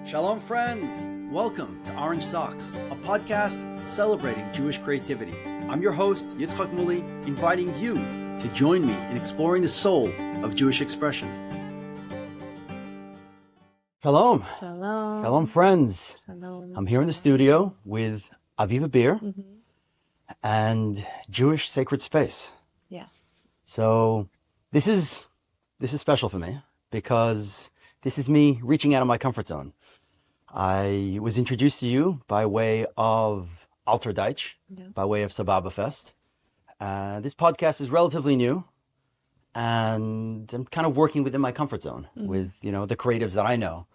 Shalom, friends! Welcome to Orange Socks, a podcast celebrating Jewish creativity. I'm your host, Yitzchok Moully, inviting you to join me in exploring the soul of Jewish expression. Shalom. Shalom. Shalom, friends. Shalom. I'm here in the studio with Aviva Beer and Jewish Sacred Space. Yes. So this is special for me because this is me reaching out of my comfort zone. I was introduced to you by way of Alter Deitch, by way of Sababa Fest. This podcast is relatively new, and I'm kind of working within my comfort zone with, the creatives that I know.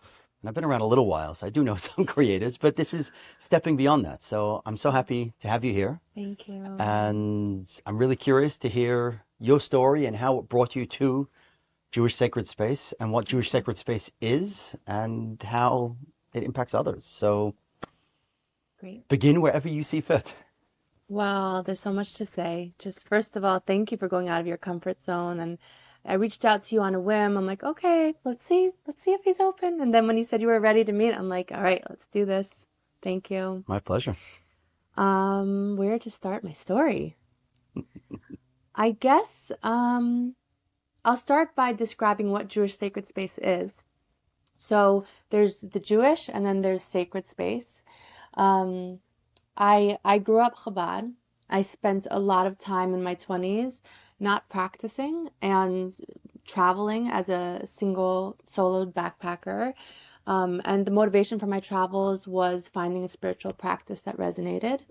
And I've been around a little while, so I do know some creatives, but this is stepping beyond that. So I'm so happy to have you here. Thank you. And I'm really curious to hear your story and how it brought you to Jewish Sacred Space and what Jewish Sacred Space is and how it impacts others. So Great. Begin wherever you see fit. Well, there's so much to say. Just first of all, thank you for going out of your comfort zone. And I reached out to you on a whim. I'm like, okay, let's see if he's open. And then when you said you were ready to meet, I'm like, all right, let's do this. Thank you. My pleasure. Where to start my story? I guess I'll start by describing what Jewish Sacred Space is. So there's the Jewish and then there's sacred space. I grew up Chabad. I spent a lot of time in my 20s not practicing and traveling as a single soloed backpacker. And the motivation for my travels was finding a spiritual practice that resonated.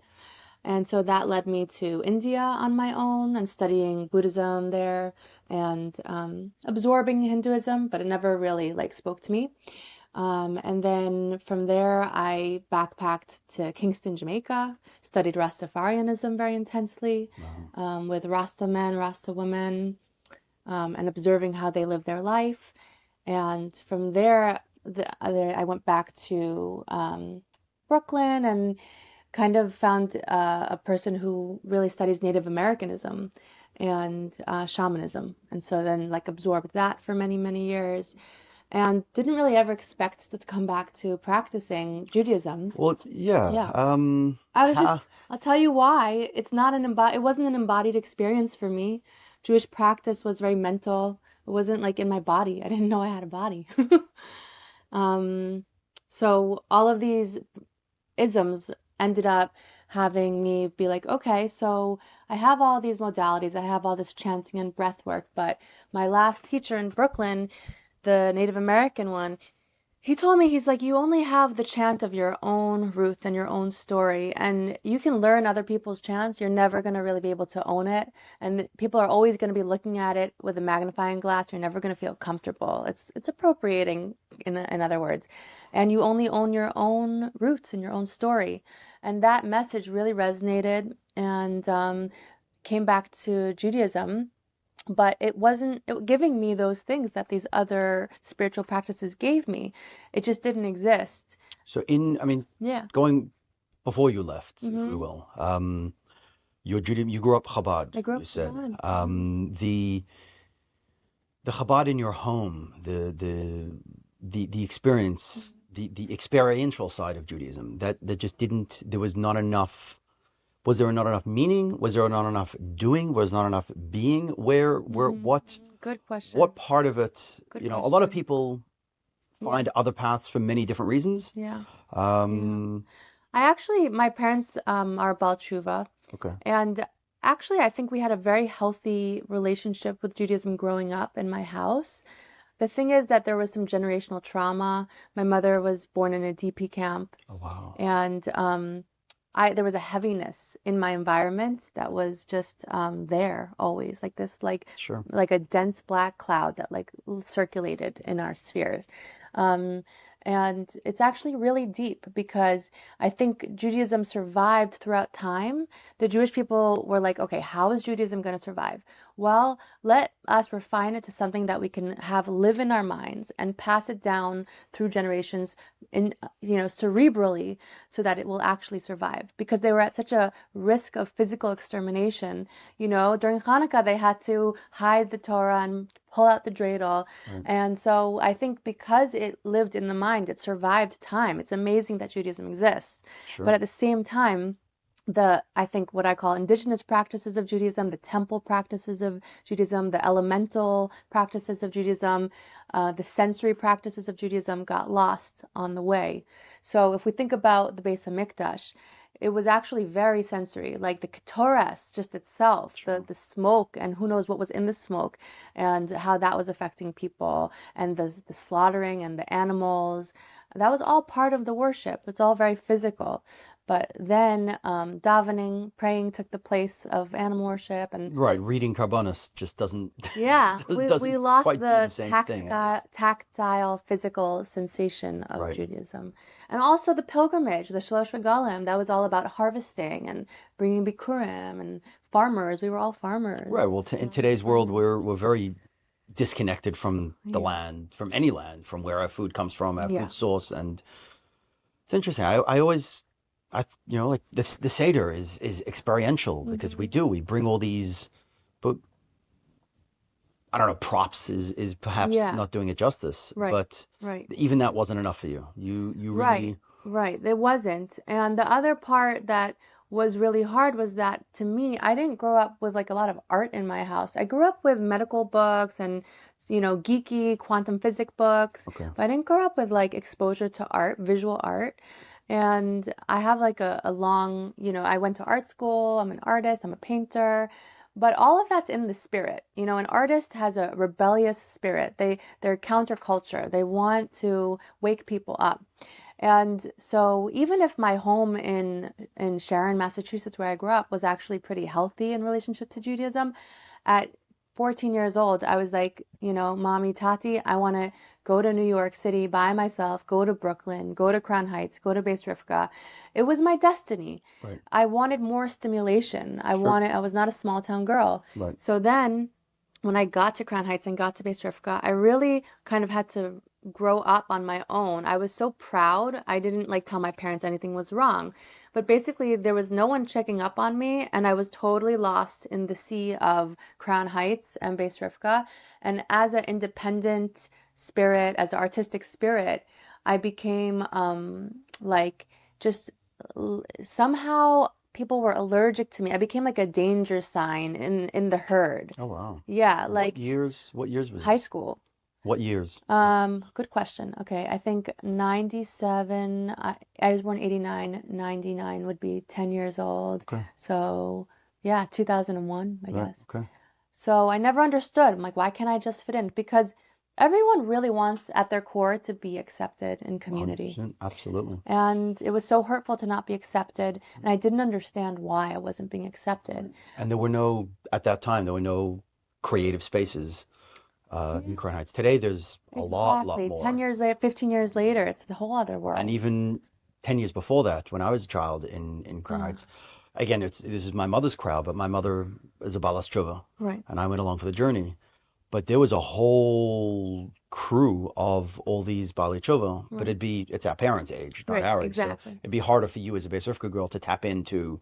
And so that led me to India on my own and studying Buddhism there and absorbing Hinduism, but it never really spoke to me. And then from there, I backpacked to Kingston, Jamaica, studied Rastafarianism very intensely with Rasta men, Rasta women, and observing how they live their life. And from there, I went back to Brooklyn and kind of found a person who really studies Native Americanism and shamanism. And so then absorbed that for many, many years and didn't really ever expect to come back to practicing Judaism. Well, yeah. I'll tell you why. It wasn't an embodied experience for me. Jewish practice was very mental. It wasn't in my body. I didn't know I had a body. So all of these isms ended up having me be like, okay, so I have all these modalities, I have all this chanting and breath work, but my last teacher in Brooklyn, the Native American one, he told me, he's like, you only have the chant of your own roots and your own story, and you can learn other people's chants, you're never going to really be able to own it, and people are always going to be looking at it with a magnifying glass, you're never going to feel comfortable. It's appropriating, in other words, and you only own your own roots and your own story. And that message really resonated and came back to Judaism, but it wasn't giving me those things that these other spiritual practices gave me. It just didn't exist. So going before you left, if we will, you grew up Chabad. I grew up you said. Chabad. The Chabad in your home, the experience, the experiential side of Judaism, that just didn't, there was not enough. Was there not enough meaning? Was there not enough doing? Was not enough being? What? Good question. What part of it? Good a lot question. of people find other paths for many different reasons. Yeah. Yeah. My parents are Baal Tshuva. Okay. And actually, I think we had a very healthy relationship with Judaism growing up in my house. The thing is that there was some generational trauma. My mother was born in a DP camp. Oh, wow. And there was a heaviness in my environment that was just there always, Sure. like a dense black cloud that circulated in our sphere. And it's actually really deep because I think Judaism survived throughout time. The Jewish people were like, okay, how is Judaism going to survive? well, let us refine it to something that we can have live in our minds and pass it down through generations in, cerebrally, so that it will actually survive. Because they were at such a risk of physical extermination. During Hanukkah, they had to hide the Torah and pull out the dreidel. Right. And so I think because it lived in the mind, it survived time. It's amazing that Judaism exists. Sure. But at the same time, I think what I call indigenous practices of Judaism, the temple practices of Judaism, the elemental practices of Judaism, the sensory practices of Judaism got lost on the way. So if we think about the Beis Hamikdash, it was actually very sensory, like the ketores just itself, Sure. the smoke, and who knows what was in the smoke, and how that was affecting people, and the slaughtering and the animals. That was all part of the worship. It's all very physical. But then davening, praying took the place of animal worship, and Right, reading Carbonis just doesn't yeah, we doesn't lost quite do the the same thing. tactile, physical sensation of Right. Judaism. And also the pilgrimage, the Shalosh Regalim, that was all about harvesting and bringing bikurim and farmers. We were all farmers. Right. Well, in today's world, we're very disconnected from the land, from any land, from where our food comes from, our food source, and it's interesting. I always, like the Seder is experiential because we bring all these, but I don't know, props is perhaps not doing it justice, Right. but Right. even that wasn't enough for you. You really, Right. It wasn't. And the other part that was really hard was that, to me, I didn't grow up with like a lot of art in my house. I grew up with medical books and, geeky quantum physics books, Okay. but I didn't grow up with like exposure to art, visual art. And I have like a long, I went to art school. I'm an artist. I'm a painter. But all of that's in the spirit. An artist has a rebellious spirit. They're counterculture. They want to wake people up. And so even if my home in Sharon, Massachusetts, where I grew up, was actually pretty healthy in relationship to Judaism, at 14 years old, I was like, Mommy, Tati, I want to go to New York City by myself, go to Brooklyn, go to Crown Heights, go to Beis Rivka. It was my destiny. Right. I wanted more stimulation. I was not a small town girl. Right. So then when I got to Crown Heights and got to Beis Rivka, I really kind of had to grow up on my own. I was so proud. I didn't like tell my parents anything was wrong. But basically, there was no one checking up on me, and I was totally lost in the sea of Crown Heights and Beis Rivka. And as an independent spirit, as an artistic spirit, I became somehow people were allergic to me. I became like a danger sign in the herd. Oh, wow. Yeah, like What years was high this? school. What years? Good question. Okay, I think 97, I was born 89, 99 would be 10 years old. Okay. So, yeah, 2001, I Right. guess. Okay. So I never understood. I'm like, why can't I just fit in? Because everyone really wants at their core to be accepted in community. 100%. Absolutely. And it was so hurtful to not be accepted, and I didn't understand why I wasn't being accepted. And at that time, there were no creative spaces in Crown Heights. Today, there's a lot more. 10 years later, 15 years later, it's the whole other world. And even 10 years before that, when I was a child in Crown Heights, again, this is my mother's crowd, but my mother is a Balas Tshuva, Right. and I went along for the journey. But there was a whole crew of all these Bali Tshuva, but it's our parents' age, not Right, our age. exactly. So it'd be harder for you as a Beis Rivka girl to tap into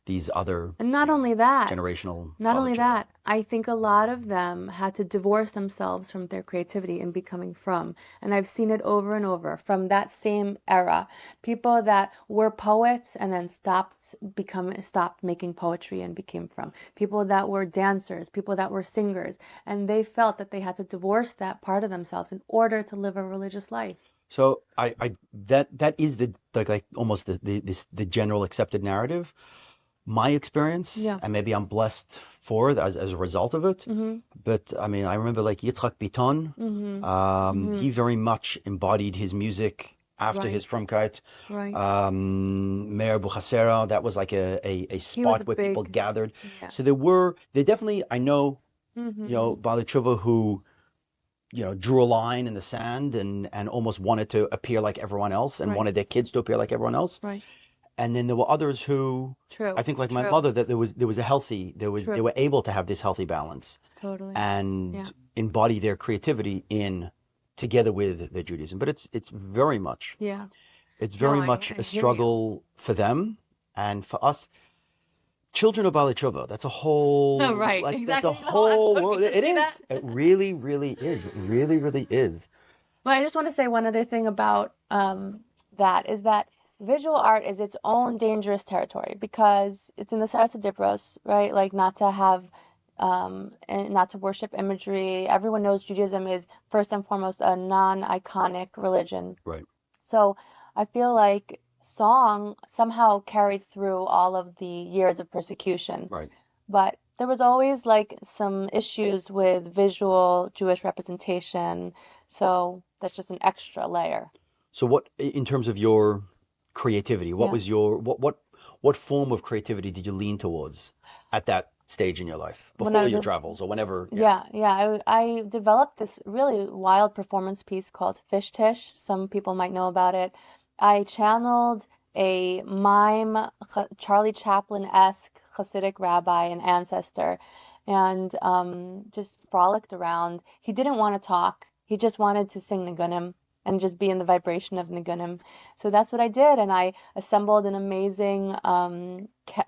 these other And not only that, generational Not Bali only Tshuva. that, I think a lot of them had to divorce themselves from their creativity and becoming from. And I've seen it over and over from that same era. People that were poets and then stopped making poetry and became from. People that were dancers, people that were singers, and they felt that they had to divorce that part of themselves in order to live a religious life. So that is like almost the general accepted narrative. My experience, and maybe I'm blessed for it as a result of it. But I mean, I remember like Yitzchok Biton. He very much embodied his music after his Frumkeit. Right. Meir Buchasera, that was like a spot where people gathered. Yeah. So there definitely, I know, Bali Tshuva who, drew a line in the sand and almost wanted to appear like everyone else and wanted their kids to appear like everyone else. Right. And then there were others who, True. I think like my True. mother, that there was a healthy, they True. were able to have this healthy balance Totally. and Yeah. embody their creativity in together with their Judaism. But it's very much, Yeah. it's No, very I much a hear you. struggle for them and for us. Children of Bali Tshuva, that's a whole, Right. that's a Exactly. No, whole I'm so world. good to It see that. is. It really, really is. It really, really is. Well, I just want to say one other thing about that is that visual art is its own dangerous territory because it's in the Sarasa Dipros, right? Like not to have and not to worship imagery. Everyone knows Judaism is first and foremost a non-iconic religion. Right. So I feel like song somehow carried through all of the years of persecution. Right. But there was always like some issues with visual Jewish representation. So that's just an extra layer. So what, in terms of your creativity, what Yeah. was your, what form of creativity did you lean towards at that stage in your life When I before was your a travels or whenever? I developed this really wild performance piece called Fish Tish. Some people might know about it. I channeled a mime, Charlie Chaplin-esque Hasidic rabbi, an ancestor, and just frolicked around. He didn't want to talk. He just wanted to sing Nigunim and just be in the vibration of Nigunim. So that's what I did, and I assembled an amazing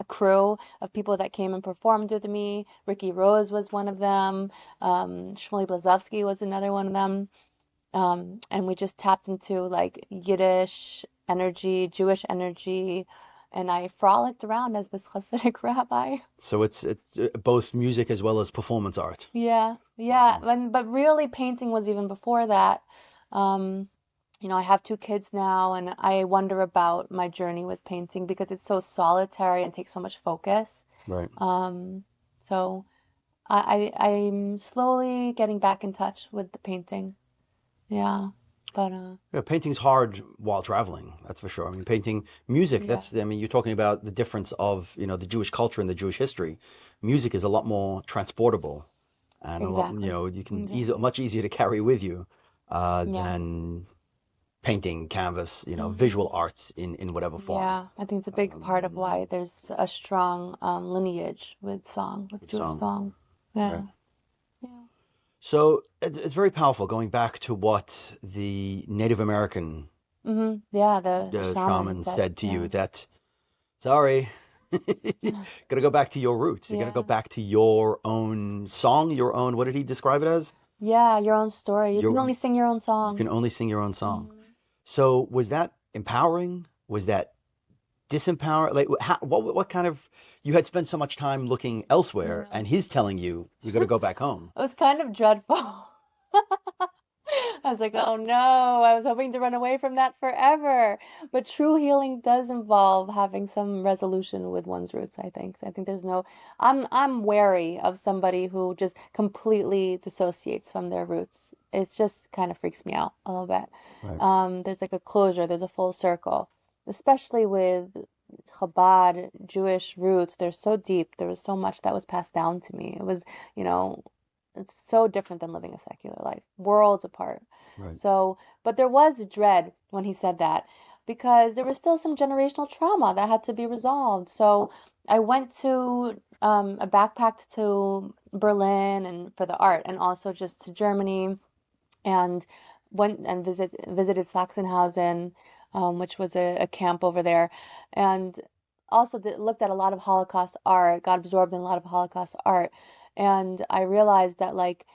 crew of people that came and performed with me. Ricky Rose was one of them. Shmuley Blazovsky was another one of them. And we just tapped into like Yiddish energy, Jewish energy, and I frolicked around as this Hasidic rabbi. So it's both music as well as performance art. Yeah, yeah. But really, painting was even before that. Um, I have two kids now, and I wonder about my journey with painting because it's so solitary and takes so much focus. Right. So I'm slowly getting back in touch with the painting. Yeah, but Yeah, painting's hard while traveling, that's for sure. I mean, painting music, yeah, I mean, you're talking about the difference of, the Jewish culture and the Jewish history. Music is a lot more transportable and a lot, exactly, you can exactly. much easier to carry with you Yeah. than painting, canvas, Hmm. visual arts in whatever form. Yeah, I think it's a big part of why there's a strong lineage with song, with With Jewish song, song. right? Yeah, yeah. So it's very powerful going back to what the Native American Yeah, the shaman shaman said, said to yeah. you that, sorry, gotta go back to your roots. You gotta go Yeah. back to your own song, your own, what did he describe it as? Yeah, your own story. You can Your, only sing your own you song. can only sing your own song. Hmm. So was that empowering? Was that disempowering? Like, what kind of, you had spent so much time looking elsewhere Yeah. and he's telling you, you gotta go back home. It was kind of dreadful. I was like, oh no, I was hoping to run away from that forever. But true healing does involve having some resolution with one's roots, I think. I think there's no, I'm wary of somebody who just completely dissociates from their roots. It just kind of freaks me out a little bit. Right. There's like a closure, there's a full circle, especially with Chabad Jewish roots. They're so deep. There was so much that was passed down to me. It was, you know, it's so different than living a secular life, worlds apart. Right. So, but there was dread when he said that because there was still some generational trauma that had to be resolved. So I went to a backpack to Berlin and for the art and also just to Germany and went and visited Sachsenhausen, which was a camp over there, and also looked at a lot of Holocaust art, got absorbed in a lot of Holocaust art, and I realized that like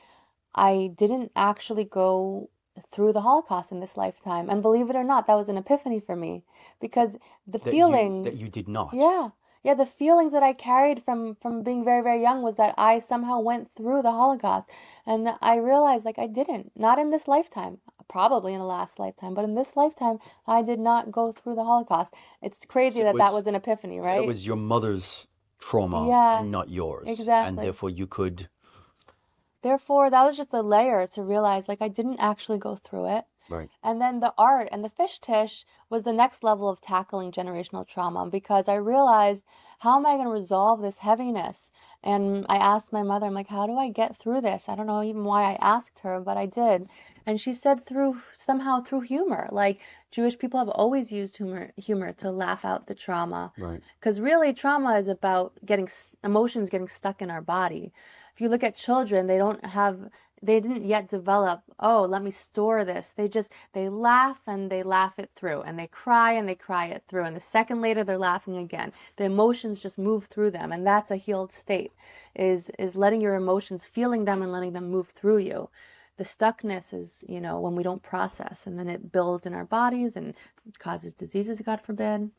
I didn't actually go through the Holocaust in this lifetime. And believe it or not, that was an epiphany for me because the That feelings, you did not. yeah, yeah, the feelings that I carried from being very, very young was that I somehow went through the Holocaust. And I realized like I didn't, not in this lifetime, probably in a last lifetime, but in this lifetime, I did not go through the Holocaust. It's crazy So it that that was was an epiphany, it right? was your mother's trauma Yeah, and not yours, and exactly. therefore you could. Therefore, that was just a layer to realize like I didn't actually go through it. Right. And then the art and the fish tish was the next level of tackling generational trauma because I realized how am I going to resolve this heaviness? And I asked my mother, I'm like, how do I get through this? I don't know even why I asked her, but I did. And she said somehow through humor. Like Jewish people have always used humor to laugh out the trauma. Right. Because really, trauma is about emotions getting stuck in our body. If you look at children, they didn't yet develop, oh, let me store this. They laugh and they laugh it through, and they cry and they cry it through. And the second later, they're laughing again. The emotions just move through them, and that's a healed state, is letting your emotions, feeling them and letting them move through you. The stuckness is, when we don't process, and then it builds in our bodies and causes diseases, God forbid.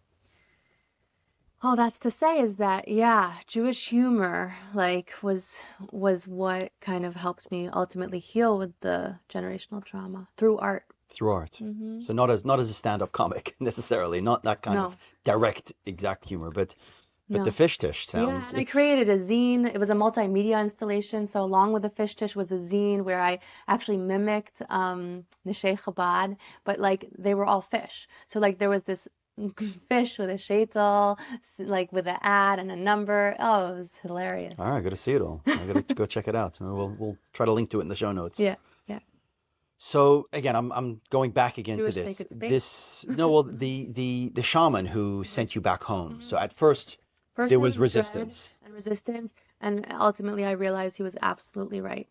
All that's to say is that, yeah, Jewish humor, like, was what kind of helped me ultimately heal with the generational trauma through art. Through art. Hmm. So not as a stand-up comic necessarily, not that kind No, of direct, exact humor, but the no. fish dish Yeah, sounds and I it's created a zine. It was a multimedia installation. So along with the fish dish was a zine where I actually mimicked Neshei Chabad, but like they were all fish. So like there was this fish with a shaitel, like with an ad and a number. Oh, it was hilarious. all right. I got to see it all. I got to go check it out. We'll try to link to it in the show notes. Yeah, yeah. So again, I'm going back again to Jewish this. sacred space. This no, well, the shaman who sent you back home. So Mhm. at first First there there was was dread resistance. and resistance, and ultimately I realized he was absolutely right.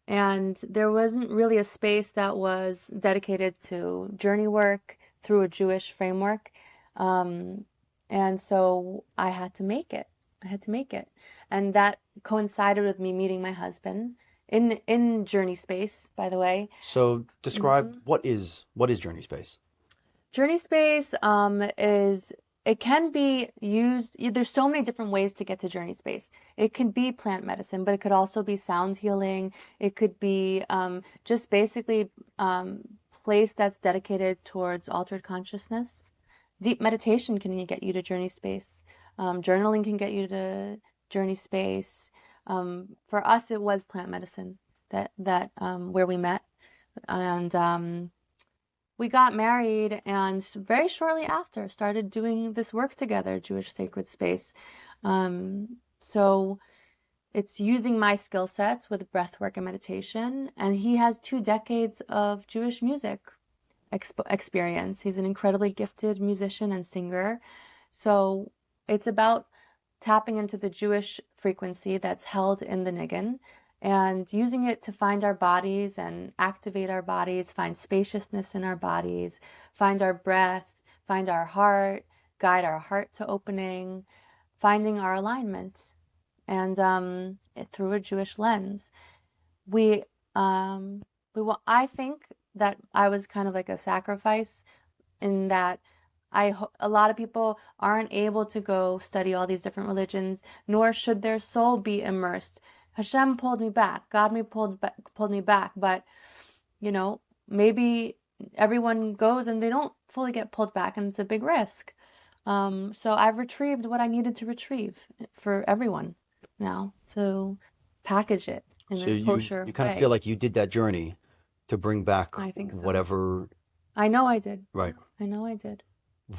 And there wasn't really a space that was dedicated to journey work through a Jewish framework. Um, and so I had to make it. I had to make it. And that coincided with me meeting my husband in journey space, by the way. So describe Mhm. what is Journey Space? Journey space it can be used. There's so many different ways to get to journey space. It can be plant medicine, but it could also be sound healing. It could be just basically place that's dedicated towards altered consciousness. Deep meditation can get you to journey space. Journaling can get you to journey space. For us, it was plant medicine that where we met, and we got married and very shortly after started doing this work together, Jewish Sacred Space. So it's using my skill sets with breathwork and meditation. And he has 2 decades of Jewish music experience. He's an incredibly gifted musician and singer. So it's about tapping into the Jewish frequency that's held in the niggin and using it to find our bodies and activate our bodies, find spaciousness in our bodies, find our breath, find our heart, guide our heart to opening, finding our alignment, and through a Jewish lens. We, I think that I was kind of like a sacrifice in that a lot of people aren't able to go study all these different religions, nor should their soul be immersed. Hashem pulled me back. Pulled me back, but you know, maybe everyone goes and they don't fully get pulled back, and it's a big risk. So I've retrieved what I needed to retrieve for everyone now to package it in So a you kosher kind of feel way. like you did that journey to bring back I think so. whatever, I know I did. right, I know I did.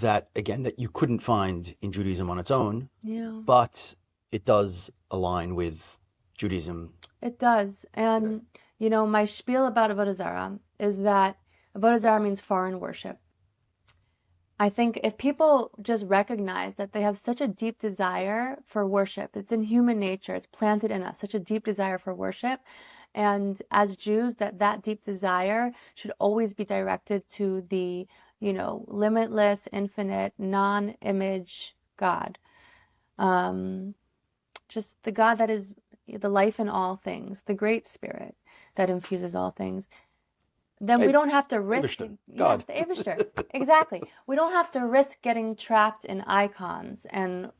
that again that you couldn't find in Judaism on its own, Yeah. but it does align with Judaism. It does. Yeah. And, my spiel about Avodah Zarah is that Avodah Zarah means foreign worship. I think if people just recognize that they have such a deep desire for worship, it's in human nature, it's planted in us, such a deep desire for worship. And as Jews, that deep desire should always be directed to the, limitless, infinite, non-image God. Um, just the God that is the life in all things, the great spirit that infuses all things, then we Hey, don't have to risk Eibishter, it. Yeah, God. the Abishter. Exactly. We don't have to risk getting trapped in icons and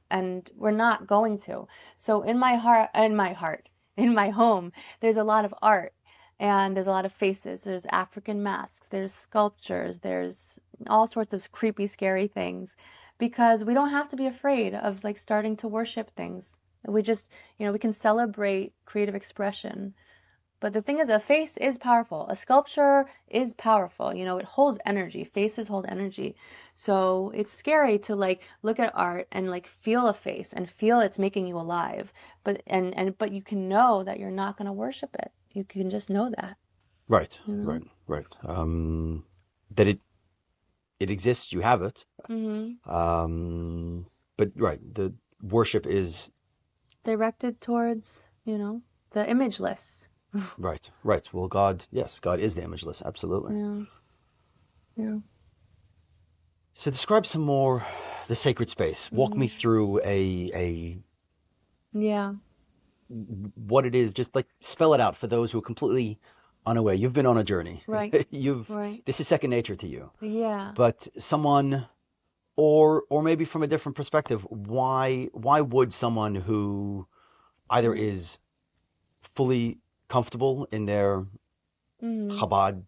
we're not going to. So in my home, there's a lot of art and there's a lot of faces. There's African masks, there's sculptures, there's all sorts of creepy, scary things because we don't have to be afraid of like starting to worship things. We just, we can celebrate creative expression But the thing is, a face is powerful. A sculpture is powerful. You know, it holds energy. Faces hold energy. So it's scary to like look at art and like feel a face and feel it's making you alive. But you can know that you're not going to worship it. You can just know that, Right, you know? right. That it exists, you have it. Hmm. But right, the worship is Directed towards, you know, the imageless. right, right. Well, God, yes, God is the imageless, absolutely. Yeah, yeah. So describe some more the sacred space. Walk me Hmm. through a Yeah, what it is. Just like spell it out for those who are completely unaware. You've been on a journey. right, You've right. This is second nature to you. Yeah. But someone, or maybe from a different perspective, why would someone who either Mm. is fully comfortable in their Hmm. Chabad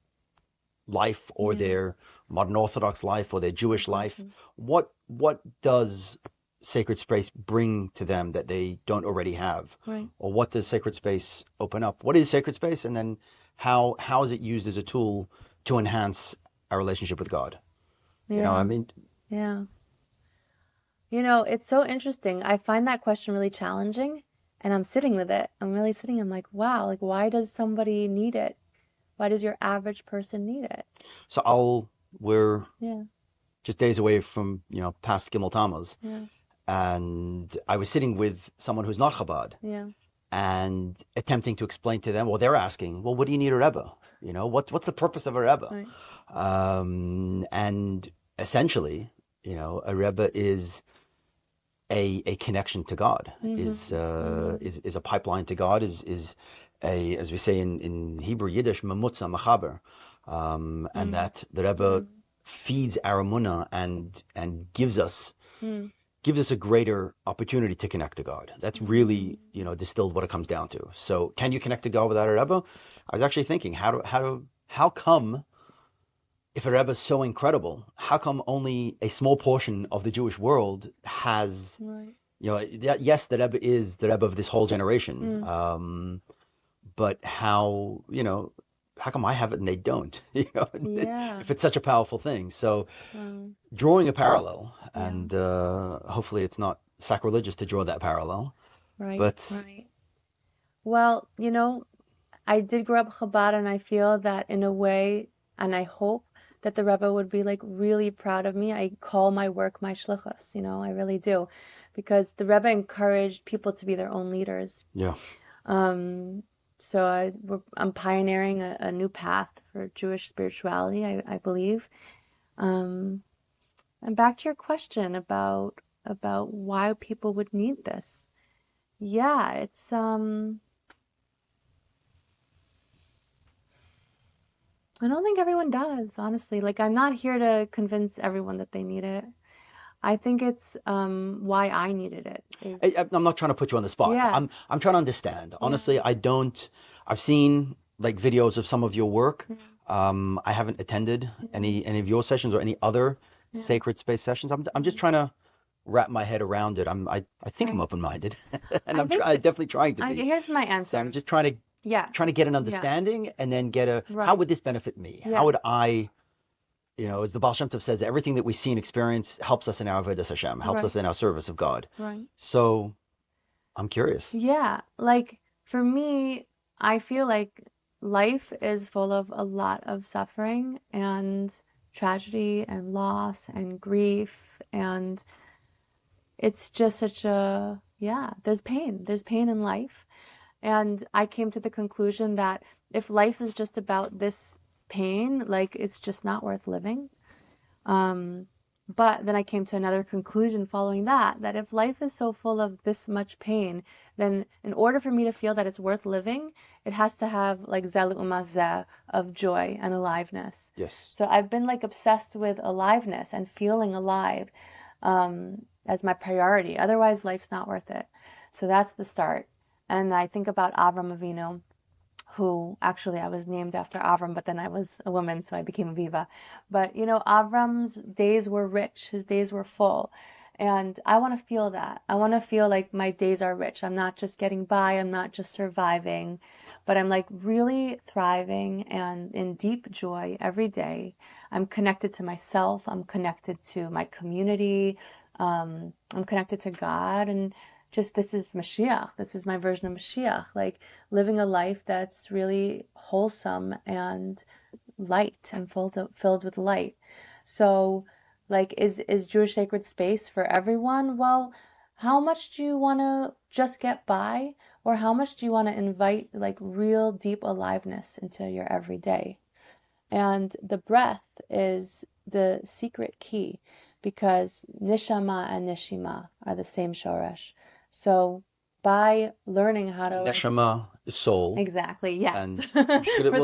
life or Yeah. their modern Orthodox life or their Jewish life, Hmm. what does sacred space bring to them that they don't already have? Right. Or what does sacred space open up? What is sacred space? And then how is it used as a tool to enhance our relationship with God? I Yeah. mean, Yeah. You know, it's so interesting. I find that question really challenging, and I'm sitting with it. I'm really sitting. I'm like, wow, like why does somebody need it? Why does your average person need it? so we're Yeah. just days away from, past Gimel Tammuz, Yeah. and I was sitting with someone who's not Chabad Yeah. and attempting to explain to them, well, they're asking, well, what do you need a Rebbe? What's the purpose of a Rebbe? Right. And essentially, a Rebbe is a connection to God, Mm-hmm. Mm-hmm. is a pipeline to God, is a, as we say in Hebrew, Yiddish, memutza, machaber, and Mm. that the Rebbe Mm. feeds our emunah and Mm. gives us a greater opportunity to connect to God. That's Mm. really, distilled what it comes down to. So, can you connect to God without a Rebbe? I was actually thinking, how come, if a Rebbe is so incredible, how come only a small portion of the Jewish world has, Right. yes, the Rebbe is the Rebbe of this whole generation, Mm. but how come I have it and they don't? Yeah. If it's such a powerful thing. So, Um, drawing a parallel, yeah. and hopefully it's not sacrilegious to draw that parallel, Right. but Right. Well, I did grow up Chabad, and I feel that in a way, and I hope that the Rebbe would be like really proud of me. I call my work my shlichus, I really do, because the Rebbe encouraged people to be their own leaders. yeah. Um, so I'm pioneering a new path for Jewish spirituality, I believe. Um, and back to your question about why people would need this. Yeah, I don't think everyone does, honestly. Like, I'm not here to convince everyone that they need it. I think it's why I needed it is, I'm not trying to put you on the spot. yeah, I'm trying to understand. yeah, Honestly, I don't. I've seen like videos of some of your work. yeah, I haven't attended yeah, any of your sessions or any other yeah. sacred space sessions. I'm just Mhm. trying to wrap my head around it. I think I'm Right. open-minded, and I think definitely trying to be. here's my So I'm answer. just Yeah, trying to get an yeah, understanding and then get how right. would this benefit me? How Yeah, would I, as the Baal Shem Tov says, everything that we see and experience helps us in our Avodas Hashem, helps right, us in our service of God. right. So I'm curious. Yeah, like for me, I feel like life is full of a lot of suffering and tragedy and loss and grief, and it's just such a, yeah, there's pain. There's pain in life. And I came to the conclusion that if life is just about this pain, like it's just not worth living. Um, but then I came to another conclusion following that if life is so full of this much pain, then in order for me to feel that it's worth living, it has to have like zelu umazeh of joy and aliveness. Yes. So I've been like obsessed with aliveness and feeling alive as my priority. Otherwise, life's not worth it. So that's the start. And I think about Avram Avinu, who actually I was named after Avram, but then I was a woman, so I became Aviva. But Avram's days were rich, his days were full. And I want to feel that. I want to feel like my days are rich. I'm not just getting by, I'm not just surviving, but I'm like really thriving and in deep joy every day. I'm connected to myself. I'm connected to my community. I'm connected to God, and just this is Mashiach. This is my version of Mashiach, like living a life that's really wholesome and light and filled with light. So, like, is Jewish sacred space for everyone? Well, how much do you want to just get by, or how much do you want to invite like real deep aliveness into your everyday? And the breath is the secret key, because nishama and nishima are the same shoresh. So by learning how to Neshama is soul. Exactly, yes. And For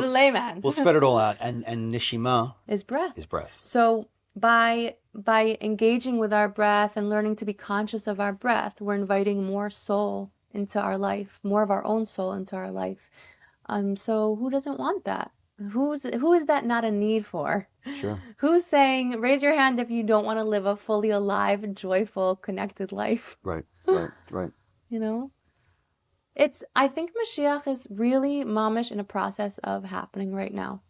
the layman. We'll spread it all out. And nishima is breath. is breath. So by engaging with our breath and learning to be conscious of our breath, we're inviting more soul into our life, more of our own soul into our life. So who doesn't want that? Who is that not a need for? Sure. Who's saying, raise your hand if you don't want to live a fully alive, joyful, connected life? Right. You know? I think Mashiach is really mamish in a process of happening right now.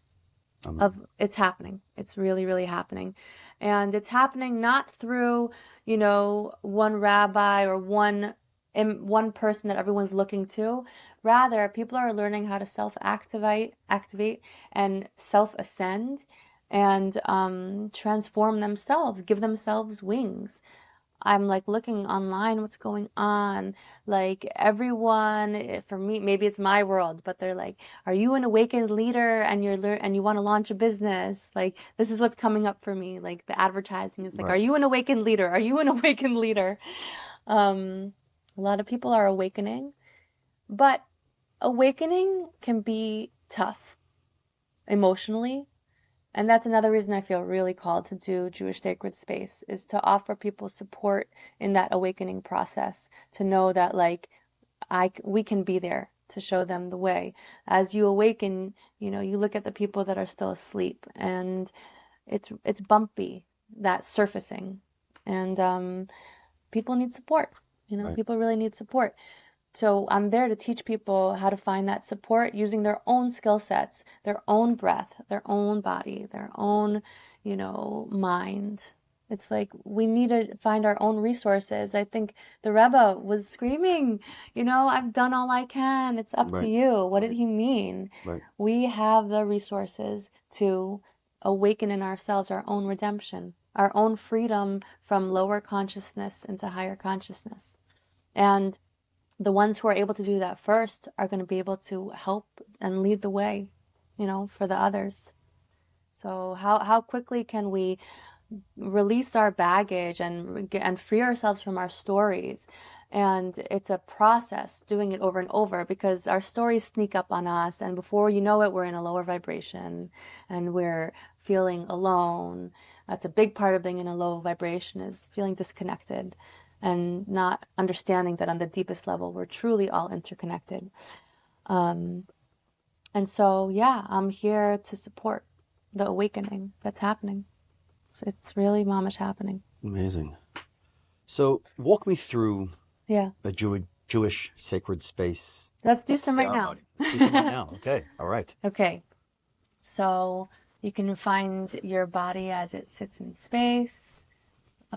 It's happening. It's really, really happening. And it's happening not through, one rabbi or one person that everyone's looking to. Rather, people are learning how to activate, and self-ascend and transform themselves, give themselves wings. I'm like looking online, what's going on? Like everyone, for me, maybe it's my world, but they're like, "Are you an awakened leader and you want to launch a business?" Like this is what's coming up for me. Like the advertising is like, Right. "Are you an awakened leader? Are you an awakened leader?" A lot of people are awakening, but awakening can be tough emotionally. And that's another reason I feel really called to do Jewish Sacred Space, is to offer people support in that awakening process, to know that like we can be there to show them the way. As you awaken, you look at the people that are still asleep, and it's bumpy, that surfacing, and people need support. Right. People really need support. So I'm there to teach people how to find that support using their own skill sets, their own breath, their own body, their own, mind. It's like we need to find our own resources. I think the Rebbe was screaming, I've done all I can. It's up to you. What did he mean? Right. We have the resources to awaken in ourselves our own redemption, our own freedom from lower consciousness into higher consciousness. And the ones who are able to do that first are going to be able to help and lead the way, for the others. So how quickly can we release our baggage and free ourselves from our stories? And it's a process, doing it over and over, because our stories sneak up on us, and before you know it, we're in a lower vibration and we're feeling alone. That's a big part of being in a low vibration, is feeling disconnected and not understanding that on the deepest level, we're truly all interconnected. And so, yeah, I'm here to support the awakening that's happening. It's really mamish happening. Amazing. So walk me through a Jewish sacred space. Let's do some right now. Let's do some right now. Okay. All right. Okay. So you can find your body as it sits in space.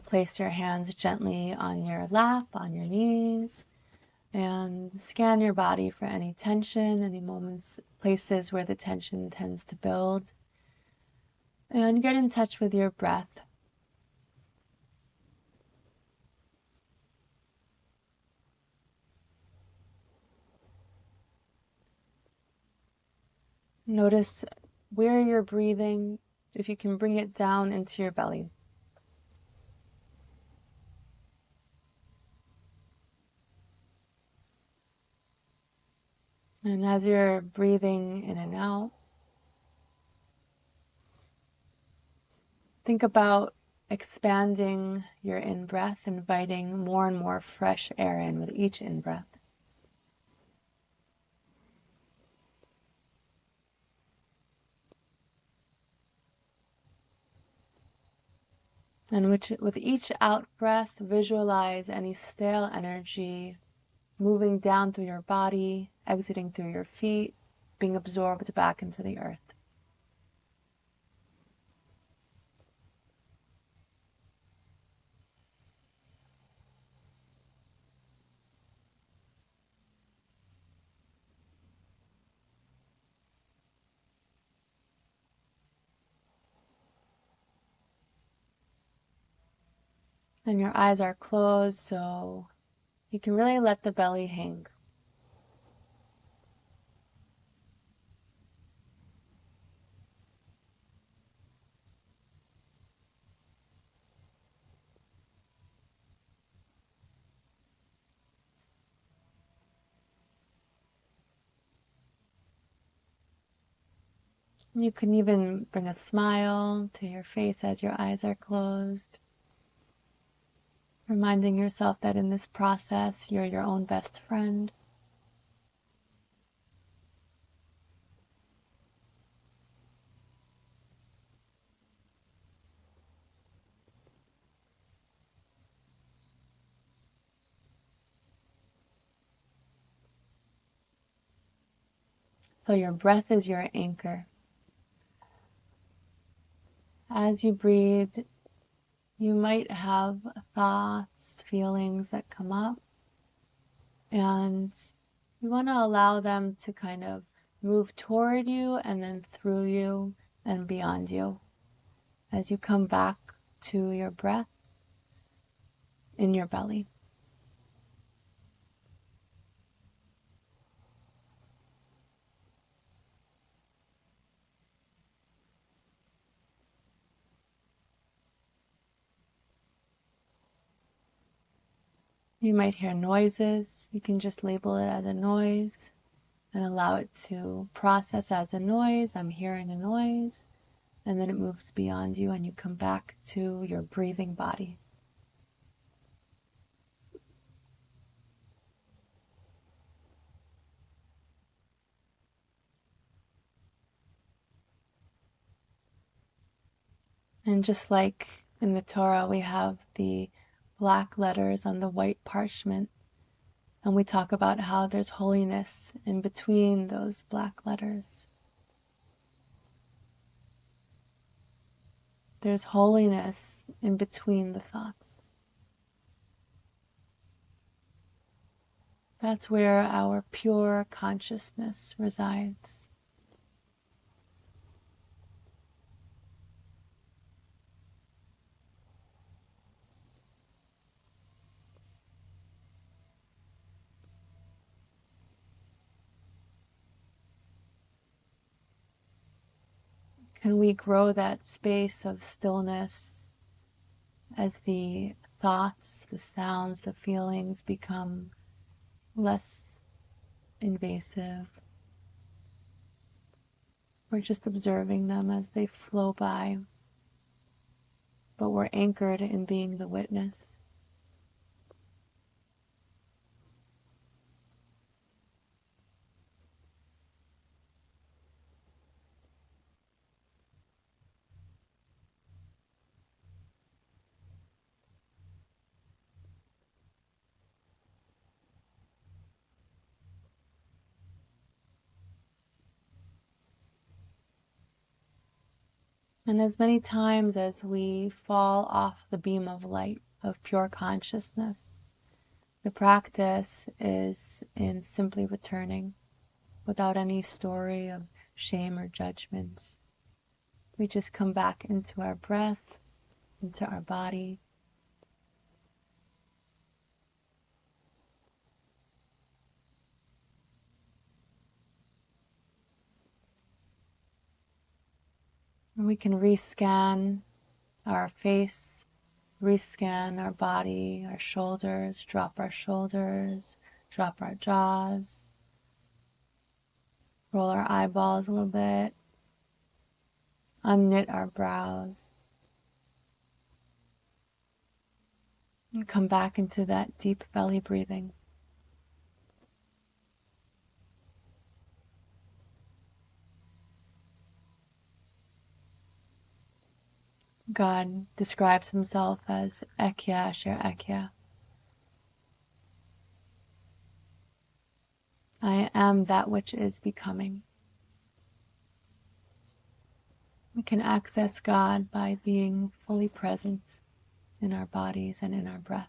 Place your hands gently on your lap, on your knees, and scan your body for any tension, any moments, places where the tension tends to build. And get in touch with your breath. Notice where you're breathing, if you can bring it down into your belly. And as you're breathing in and out, think about expanding your in-breath, inviting more and more fresh air in with each in-breath. And with each out-breath, visualize any stale energy moving down through your body, exiting through your feet, being absorbed back into the earth. And your eyes are closed, so you can really let the belly hang. You can even bring a smile to your face as your eyes are closed, reminding yourself that in this process, you're your own best friend. So your breath is your anchor. As you breathe, you might have thoughts, feelings that come up, and you want to allow them to kind of move toward you and then through you and beyond you as you come back to your breath in your belly. You might hear noises. You can just label it as a noise and allow it to process as a noise. I'm hearing a noise. And then it moves beyond you and you come back to your breathing body. And just like in the Torah, we have the black letters on the white parchment. And we talk about how there's holiness in between those black letters. There's holiness in between the thoughts. That's where our pure consciousness resides. Can we grow that space of stillness as the thoughts, the sounds, the feelings become less invasive? We're just observing them as they flow by, but we're anchored in being the witness. And as many times as we fall off the beam of light of pure consciousness, the practice is in simply returning without any story of shame or judgment. We just come back into our breath, into our body. And we can rescan our face, rescan our body, our shoulders, drop our jaws, roll our eyeballs a little bit, unknit our brows, and come back into that deep belly breathing. God describes himself as Ekya Asher Ekya. I am that which is becoming. We can access God by being fully present in our bodies and in our breath.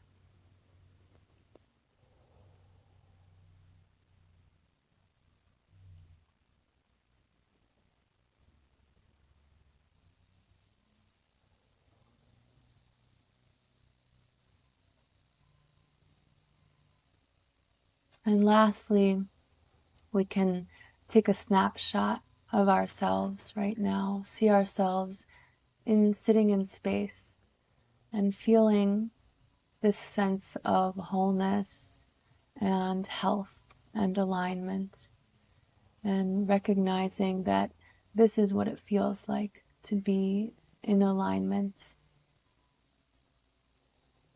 And lastly, we can take a snapshot of ourselves right now, see ourselves sitting in space and feeling this sense of wholeness and health and alignment, and recognizing that this is what it feels like to be in alignment.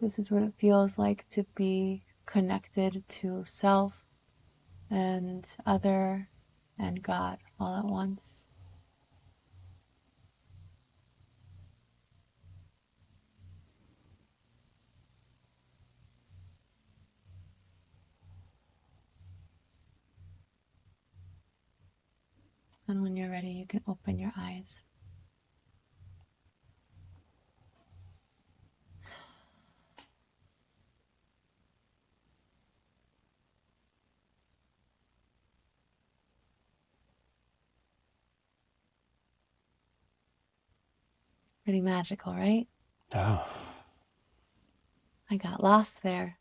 This is what it feels like to be connected to self and other and God all at once. And when you're ready, you can open your eyes. Pretty magical, right? Oh, I got lost there.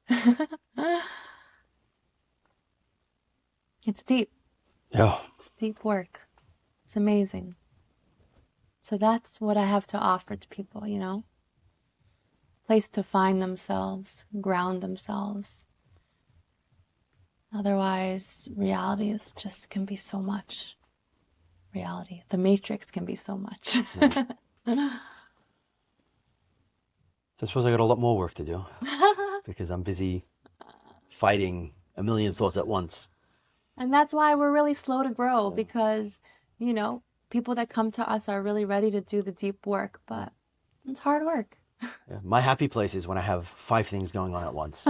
It's deep. yeah. It's deep work. It's amazing. So that's what I have to offer to people, you know? Place to find themselves, ground themselves. Otherwise, reality is just can be so much. Reality. The matrix can be so much. I suppose I got a lot more work to do because I'm busy fighting a million thoughts at once. And that's why we're really slow to grow, because, you know, people that come to us are really ready to do the deep work, but it's hard work. Yeah. My happy place is when I have 5 things going on at once.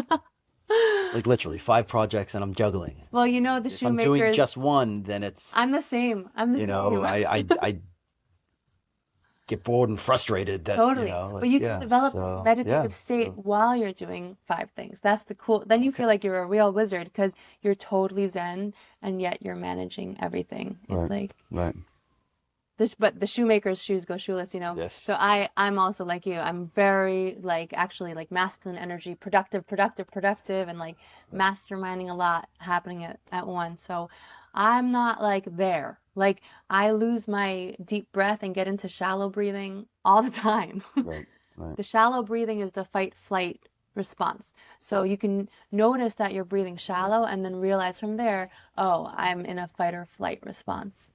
Like literally 5 projects and I'm juggling. Well, you know, the If I'm doing shoemakers, just one, then it's, I'm the same. I'm the you same. know, I get bored and frustrated that, Totally. you know, like, But you yeah, can develop so, this meditative yeah, state so, while you're doing 5 things. That's the cool. Then you feel like you're a real wizard because you're totally zen and yet you're managing everything. It's right, like right, this, but the shoemaker's shoes go shoeless, you know. yes, So I'm also like you. I'm very like actually like masculine energy, productive, and like masterminding a lot happening at once. So I'm not like there. Like I lose my deep breath and get into shallow breathing all the time. right, right, The shallow breathing is the fight flight response. So you can notice that you're breathing shallow and then realize from there, oh, I'm in a fight or flight response.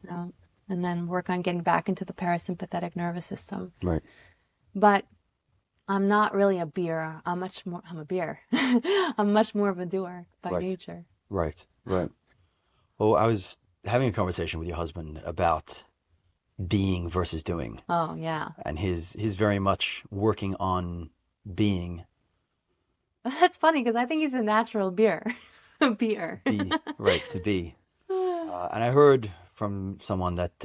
You know? And then work on getting back into the parasympathetic nervous system. right. But I'm not really a beer. I'm a beer. I'm much more of a doer by Right. nature. Right, right. Well, I was having a conversation with your husband about being versus doing, Oh, yeah. and he's very much working on being, That's funny because I think he's a natural beer. Beer. be, right, to be. And I heard from someone that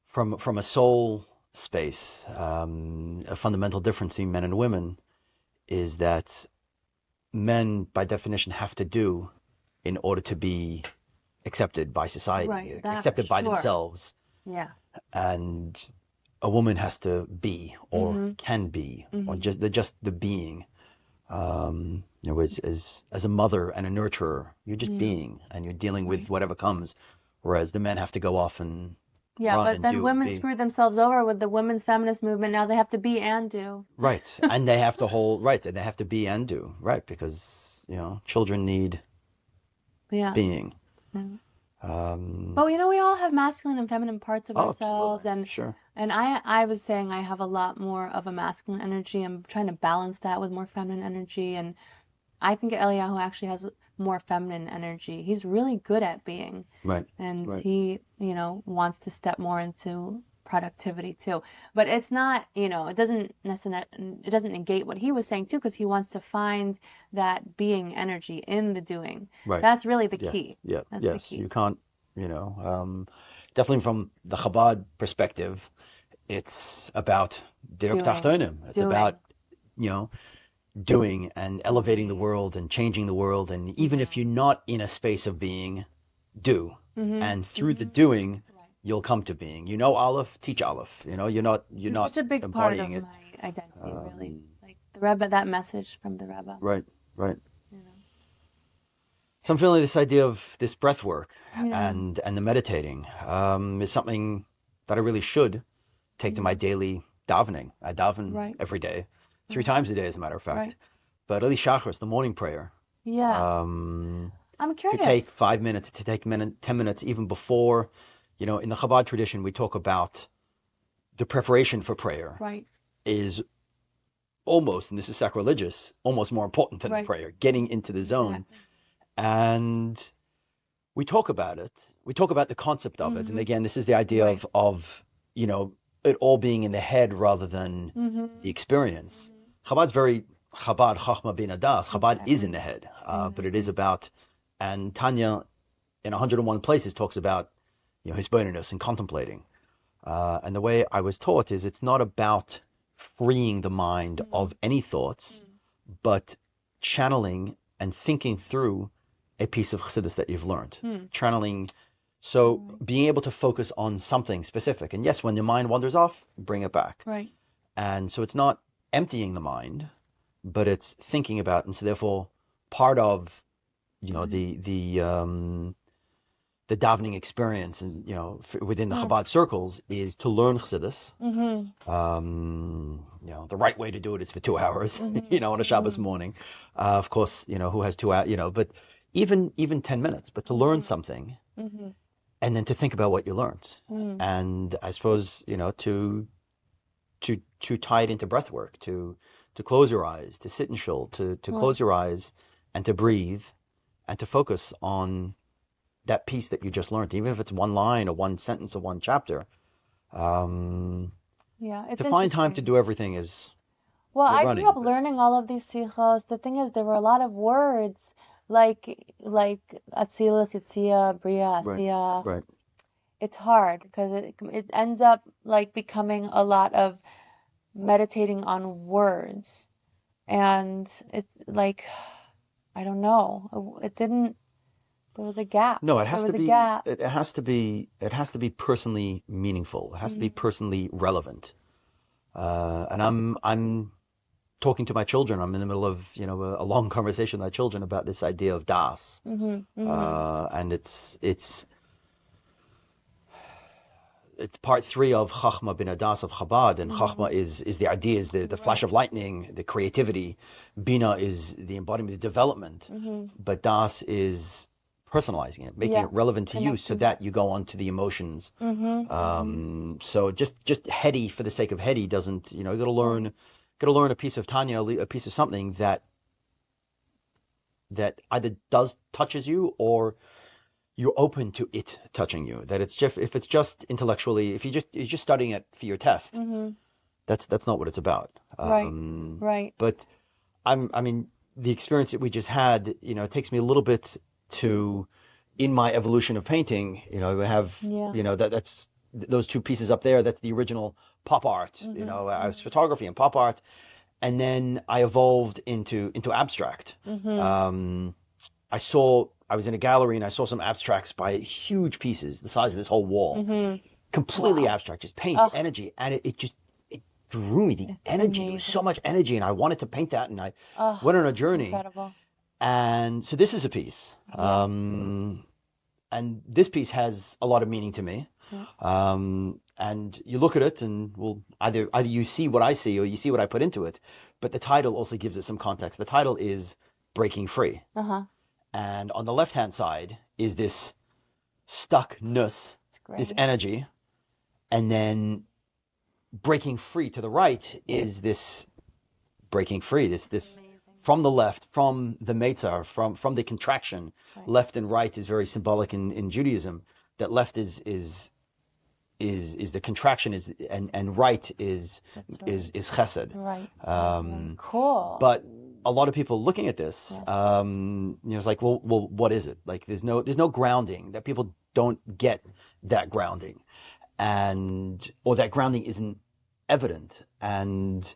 from a soul space, a fundamental difference between men and women is that men, by definition, have to do in order to be accepted by society, Right, that accepted for by sure. themselves, Yeah. and a woman has to be or Mhm. can be or Mhm. just the being. You know, as a mother and a nurturer, you're just Yeah. being and you're dealing with Right. whatever comes, whereas the men have to go off and Yeah, run but and then do and women be. screwed themselves over with the women's feminist movement. Now they have to be and do. Right, and they have to hold right, and they have to be and do right because you know children need Yeah. being. Mhm. Um, But you know, we all have masculine and feminine parts of oh, ourselves, absolutely, sure. and I was saying I have a lot more of a masculine energy. I'm trying to balance that with more feminine energy, and I think Eliyahu actually has more feminine energy. He's really good at being, Right, and right. he, you know, wants to step more into productivity too. But it's not, you know, it doesn't negate what he was saying too, because he wants to find that being energy in the doing. Right. That's really the Yes. key. Yeah. That's the Yes. key. You can't. You know. definitely from the Chabad perspective, it's about derek Doing. tachtonim. It's Doing. about, you know, doing and elevating the world and changing the world. And even if you're not in a space of being, do. And through the doing, you'll come to being. You know Aleph, teach Aleph. You know, you're It's not such a big part of embodying it. my identity, really. Like the Rebbe, that message from the Rebbe. Right. You know. So I'm feeling this idea of this breath work Yeah. and the meditating is something that I really should take to my daily davening. I daven Right. every day, 3 times a day, as a matter of fact. Right. But Eli Shachar, the morning prayer, Yeah. I'm curious. to take 5 minutes, to take 10 minutes, even before, you know, in the Chabad tradition, we talk about the preparation for prayer Right. is almost, and this is sacrilegious, almost more important than the prayer, getting into the zone. Exactly. And we talk about it. We talk about the concept of it. And again, this is the idea of, you know, it all being in the head rather than the experience. Chabad's very Chabad, Chachma bin Adas. Chabad is in the head, but it is about, and Tanya in 101 places talks about, you know, hisbonenus and contemplating. And the way I was taught is it's not about freeing the mind of any thoughts, but channeling and thinking through a piece of chassidus that you've learned. Channeling, so being able to focus on something specific. And yes, when your mind wanders off, bring it back. Right. And so it's not emptying the mind, but it's thinking about, and so therefore part of, you know, the davening experience, and, you know, within the Chabad circles, is to learn chassidus. You know, the right way to do it is for 2 hours, you know, on a Shabbos morning. Of course, you know, who has 2 hours, you know, but even 10 minutes, but to learn something and then to think about what you learned. And I suppose, you know, to tie it into breath work, to close your eyes, to sit in shul, to close your eyes and to breathe and to focus on that piece that you just learned, even if it's one line or one sentence or one chapter. Yeah. It's To find time to interesting. do everything is, Well, you're I running, grew up but- learning all of these sichos. The thing is, there were a lot of words like Atzilus, Yitzia, Bria, Asiya. right. It's hard because it ends up like becoming a lot of meditating on words, and it's like, I don't know. It didn't. There was a gap. No, it has There to was a be, gap. it has to be personally meaningful. It has to be personally relevant. And I'm talking to my children. I'm in the middle of, you know, a long conversation with my children about this idea of das. And it's part 3 of Chachma bin Adas of Chabad, and Chachma is the idea, is the flash of lightning, the creativity. Bina is the embodiment, the development. But Das is personalizing it, making it relevant to you, so that you go on to the emotions. So just heady for the sake of heady doesn't, you know, you gotta learn a piece of Tanya, a piece of something that either touches you, or you're open to it touching you. That it's just, if it's just intellectually, if you're just studying it for your test, that's not what it's about. Right. But I mean, the experience that we just had, you know, it takes me a little bit to, in my evolution of painting, you know, we have, you know, that's those 2 pieces up there. That's the original pop art. You know, I was photography and pop art, and then I evolved into abstract. I was in a gallery and I saw some abstracts by huge pieces, the size of this whole wall, completely abstract, just paint, energy, and it drew me, the energy. There was so much energy, and I wanted to paint that, and I went on a journey. Incredible. And so this is a piece, and this piece has a lot of meaning to me. And you look at it, and well, either you see what I see, or you see what I put into it. But the title also gives it some context. The title is Breaking Free. And on the left-hand side is this stuckness, this energy, and then breaking free to the right is this breaking free, this Amazing. From the left, from the Meitzar, from the contraction. Left and right is very symbolic in Judaism. That left is the contraction, and right is chesed. Right. Cool. But a lot of people looking at this, you know, it's like, well, what is it? Like, there's no grounding, that people don't get that grounding, or that grounding isn't evident. And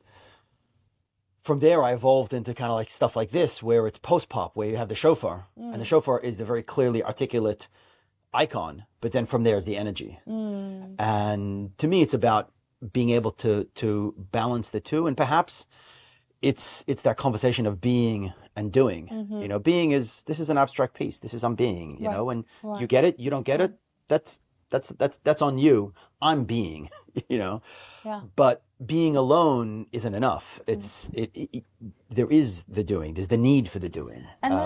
from there, I evolved into kind of like stuff like this, where it's post-pop, where you have the shofar, and the shofar is the very clearly articulate icon, but then from there is the energy. And to me, it's about being able to balance the two, and perhaps it's that conversation of being and doing. You know, being this is an abstract piece. This is I'm being. You know, and you get it, you don't get it. That's on you. I'm being. You know. Yeah. But being alone isn't enough. There is the doing. There's the need for the doing,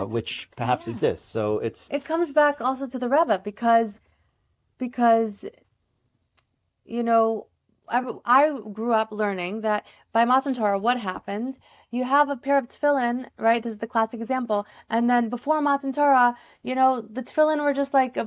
which perhaps is this. So it comes back also to the Rebbe because you know, I grew up learning that by Matan Torah, what happened? You have a pair of tefillin, right? This is the classic example. And then before Matan Torah, you know, the tefillin were just like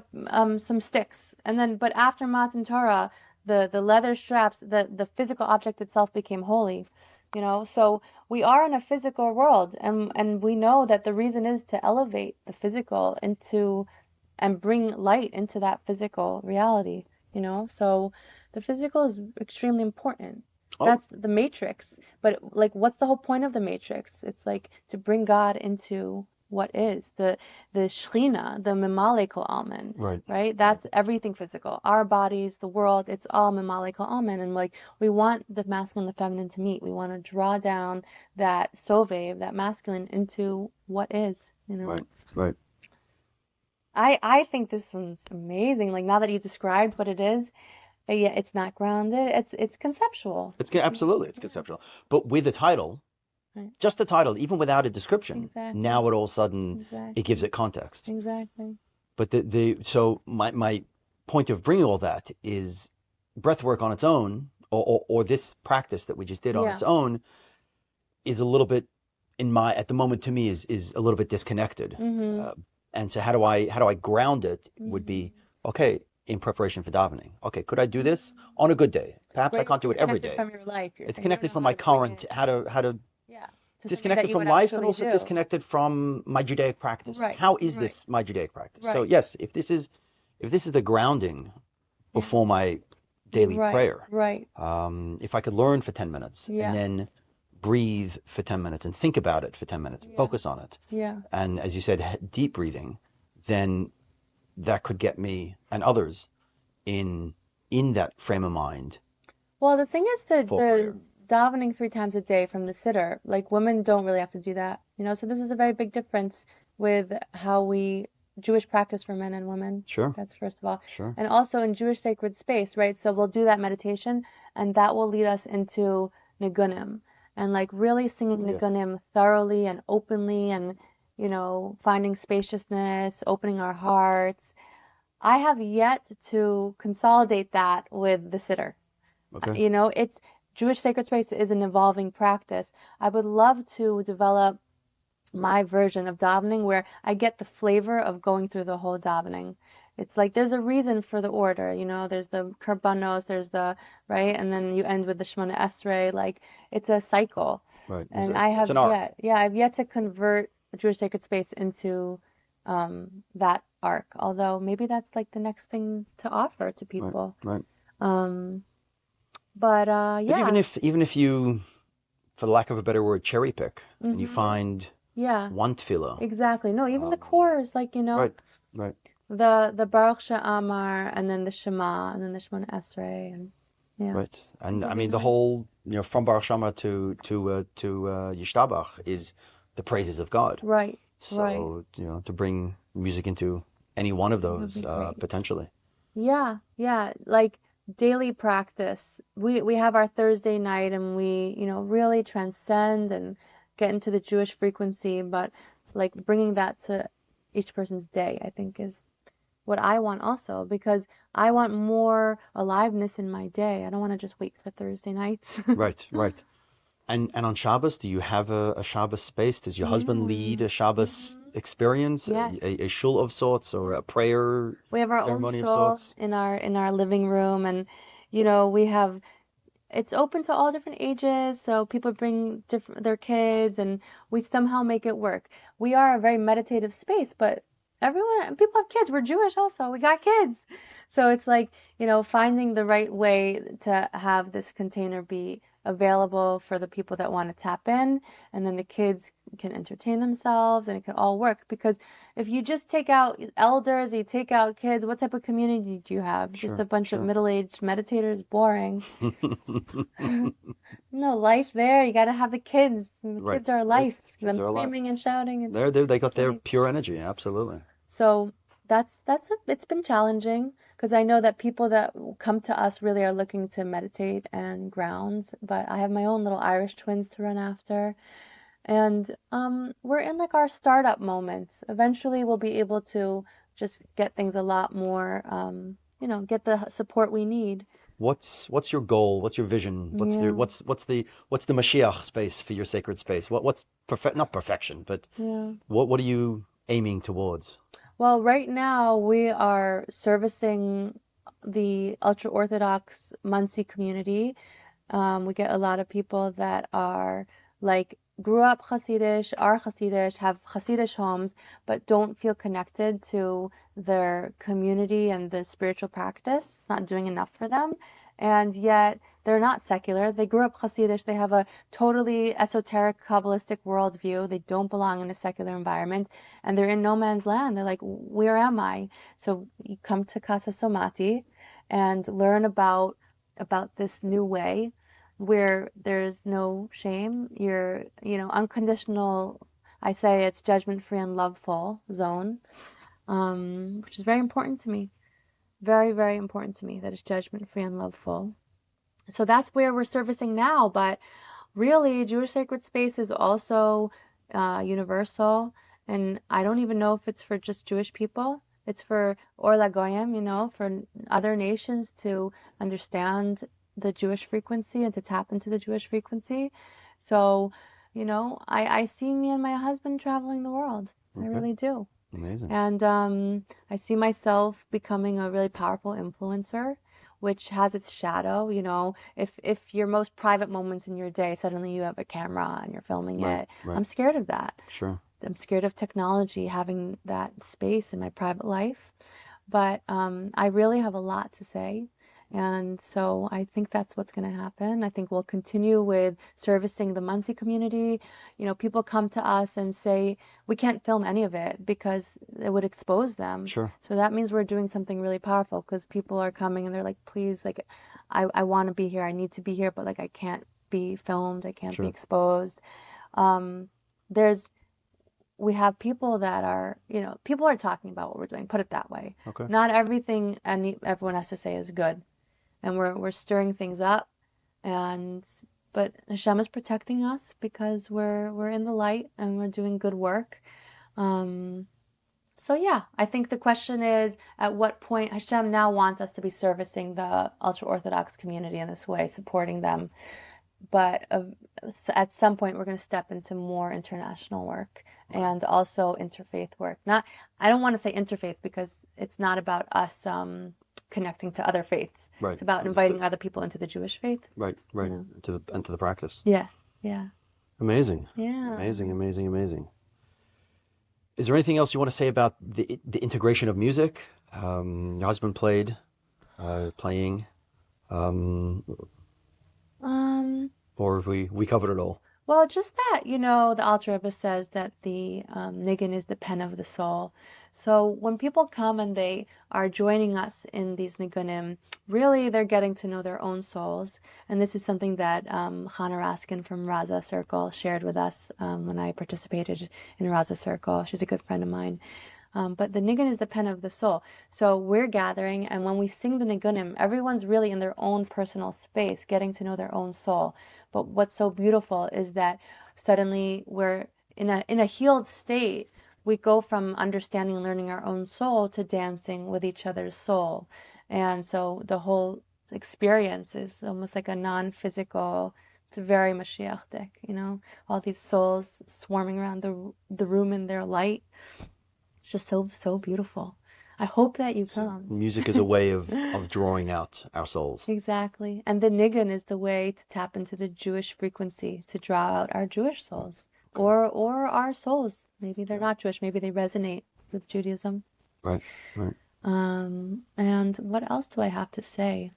some sticks. And then, but after Matan Torah, the leather straps, the physical object itself became holy, you know. So we are in a physical world, and we know that the reason is to elevate the physical and bring light into that physical reality, you know. So the physical is extremely important. That's the matrix. But like, what's the whole point of the matrix? It's like to bring God into what is the Shechina, the Mimale Kol Almin, right? That's everything physical. Our bodies, the world, it's all Mimale Kol Almin. And like, we want the masculine and the feminine to meet. We want to draw down that Sovev, that masculine, into what is, you know? Right. I think this one's amazing. Like, now that you described what it is, yeah, it's not grounded. It's conceptual. Absolutely, it's conceptual. But with a title, just the title, even without a description, now it all of a sudden it gives it context. Exactly. But so my point of bringing all that is breath work on its own, or this practice that we just did on its own, is a little bit at the moment to me is a little bit disconnected. And so how do I ground it? Would be okay. In preparation for davening. Okay, could I do this on a good day? Perhaps I can't do it every day. From your life. It's connected from my current, how to disconnected from life, and also disconnected from my Judaic practice. How is this my Judaic practice? So yes, if this is the grounding before my daily prayer, if I could learn for 10 minutes and then breathe for 10 minutes and think about it for 10 minutes, focus on it. And as you said, deep breathing, then that could get me and others in that frame of mind. Well, the thing is that the davening 3 times a day from the siddur, like, women don't really have to do that, you know. So this is a very big difference with how we Jewish practice for men and women. Sure. That's first of all. Sure. And also in Jewish sacred space, right? So we'll do that meditation, and that will lead us into nigunim, and like really singing nigunim thoroughly and openly, and you know, finding spaciousness, opening our hearts. I have yet to consolidate that with the siddur. Okay. You know, it's Jewish sacred space is an evolving practice. I would love to develop my version of davening where I get the flavor of going through the whole davening. It's like there's a reason for the order, you know, there's the Karbanos, there's the, right? And then you end with the Shemona Esrei. Like, it's a cycle. Right. And I've yet to convert Jewish sacred space into that arc, although maybe that's like the next thing to offer to people. Right. But even if you, for the lack of a better word, cherry pick, and you find one tefillah. Exactly. No, even the chorus, like, you know. Right. The Baruch She'amar, and then the Shema, and then the Shemona Esrei, and Right. And I mean the whole, you know, from Baruch Shema to Yishtabach is the praises of God. Right. So, you know, to bring music into any one of those potentially. Yeah. Like daily practice. We have our Thursday night, and we, you know, really transcend and get into the Jewish frequency, but like bringing that to each person's day, I think, is what I want also, because I want more aliveness in my day. I don't want to just wait for Thursday nights. Right. And on Shabbos, do you have a Shabbos space? Does your husband lead a Shabbos experience, a shul of sorts, or a prayer we have our ceremony own of shul sorts? in our living room, and you know, it's open to all different ages, so people bring their kids, and we somehow make it work. We are a very meditative space, but people have kids. We're Jewish also. We got kids. So it's like, finding the right way to have this container be available for the people that want to tap in, and then the kids can entertain themselves and it can all work. Because if you just take out elders, you take out kids, what type of community do you have? Just Sure, a bunch of sure. middle-aged meditators, boring. No life there. You got to have the kids. And the kids Right, are right. life. Kids Them are alive. screaming and shouting. They got It's their life. pure energy. Absolutely. So it's been challenging because I know that people that come to us really are looking to meditate and ground, but I have my own little Irish twins to run after. And we're in like our startup moments. Eventually we'll be able to just get things a lot more, get the support we need. What's your goal? What's your vision? Yeah, What's the Mashiach space for your sacred space? What's not perfection, but yeah. what are you aiming towards? Well, right now we are servicing the ultra-Orthodox Muncie community. We get a lot of people that are like grew up Hasidish, are Hasidish, have Hasidish homes, but don't feel connected to their community and the spiritual practice. It's not doing enough for them. And yet they're not secular. They grew up Hasidish. They have a totally esoteric, Kabbalistic worldview. They don't belong in a secular environment. And they're in no man's land. They're like, where am I? So you come to Casa Somati and learn about this new way where there's no shame. You're, unconditional. I say it's judgment-free and loveful zone, which is very important to me. Very, very important to me that it's judgment-free and loveful. So that's where we're servicing now. But really, Jewish sacred space is also universal, and I don't even know if it's for just Jewish people. It's for Or LaGoyim, for other nations to understand the Jewish frequency and to tap into the Jewish frequency. So, I see me and my husband traveling the world. I Okay, really do. amazing. And I see myself becoming a really powerful influencer, which has its shadow. If your most private moments in your day, suddenly you have a camera and you're filming Right, it, right. I'm scared of that. Sure. I'm scared of technology having that space in my private life. But I really have a lot to say. And so I think that's what's going to happen. I think we'll continue with servicing the Muncie community. People come to us and say, we can't film any of it because it would expose them. Sure. So that means we're doing something really powerful because people are coming and they're like, please, like, I want to be here. I need to be here, but like, I can't be filmed. I can't be Sure. exposed. Um, there's we have people that are, people are talking about what we're doing, put it that way. Okay. Not everything everyone has to say is good. And we're stirring things up but Hashem is protecting us because we're in the light and we're doing good work. So yeah, I think the question is at what point Hashem now wants us to be servicing the ultra Orthodox community in this way, supporting them. But at some point, we're going to step into more international work and also interfaith work. I don't want to say interfaith because it's not about us connecting to other faiths. Right. It's about inviting other people into the Jewish faith. Right, right. Into the practice. Yeah, yeah, Amazing. yeah. Amazing, amazing, amazing. Is there anything else you want to say about the integration of music? Your husband playing, or have we covered it all? Well, just that, the Alter Rebbe says that the niggin is the pen of the soul. So when people come and they are joining us in these niggunim, really they're getting to know their own souls. And this is something that Chana Raskin from Raza Circle shared with us when I participated in Raza Circle. She's a good friend of mine. But the nigun is the pen of the soul. So we're gathering, and when we sing the nigunim, everyone's really in their own personal space, getting to know their own soul. But what's so beautiful is that suddenly we're in a healed state. We go from understanding and learning our own soul to dancing with each other's soul. And so the whole experience is almost like a non-physical, it's very Mashiachic, all these souls swarming around the room in their light. It's just so beautiful. I hope that you come. Music is a way of drawing out our souls. Exactly. And the nigun is the way to tap into the Jewish frequency, to draw out our Jewish souls. Or our souls. Maybe they're not Jewish, maybe they resonate with Judaism. Right, right. And what else do I have to say?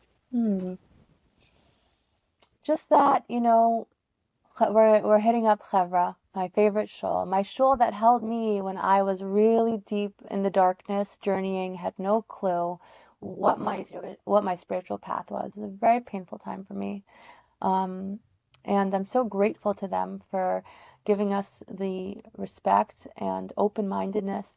Just that, we're hitting up Chevra, my favorite shul. My shul that held me when I was really deep in the darkness, journeying, had no clue what my spiritual path was. It was a very painful time for me. And I'm so grateful to them for giving us the respect and open-mindedness